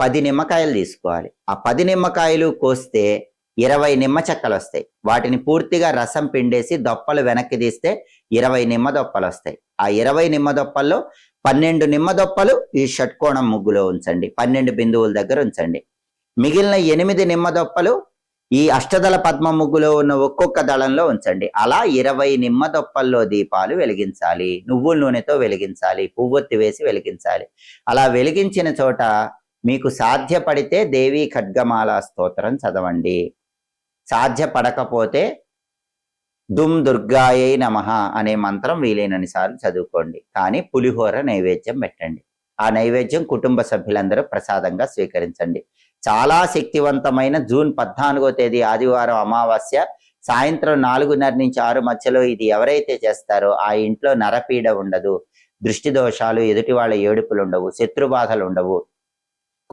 10 నిమ్మకాయలు తీసుకోవాలి. ఆ 10 నిమ్మకాయలు కోస్తే 20 నిమ్మ చెక్కలు వస్తాయి. వాటిని పూర్తిగా రసం పిండేసి దొప్పలు వెనక్కి తీస్తే 20 నిమ్మ దొప్పలు వస్తాయి. ఆ 20 నిమ్మ దొప్పల్లో 12 నిమ్మ దొప్పలు ఈ షట్కోణం ముగ్గులో ఉంచండి. 12 బిందువుల దగ్గర ఉంచండి. మిగిలిన 8 నిమ్మ దొప్పలు ఈ అష్టదళ పద్మ ముగ్గులో ఉన్న ఒక్కొక్క దళంలో ఉంచండి. అలా 20 నిమ్మ దొప్పల్లో దీపాలు వెలిగించాలి. నువ్వుల నూనెతో వెలిగించాలి. పువ్వొత్తి వేసి వెలిగించాలి. అలా వెలిగించిన చోట మీకు సాధ్యపడితే దేవీ ఖడ్గమాల స్తోత్రం చదవండి. సాధ్యపడకపోతే దుమ్ దుర్గాయై నమః అనే మంత్రం వీలైనన్ని సార్లు చదువుకోండి. కానీ పులిహోర నైవేద్యం పెట్టండి. ఆ నైవేద్యం కుటుంబ సభ్యులందరూ ప్రసాదంగా స్వీకరించండి. చాలా శక్తివంతమైన జూన్ 14వ తేదీ ఆదివారం అమావాస్య సాయంత్రం 4:30 నుంచి 6 మధ్యలో ఇది ఎవరైతే చేస్తారో ఆ ఇంట్లో నరపీడ ఉండదు, దృష్టి దోషాలు, ఎదుటి వాళ్ళ ఏడుపులు ఉండవు, శత్రుబాధలు ఉండవు.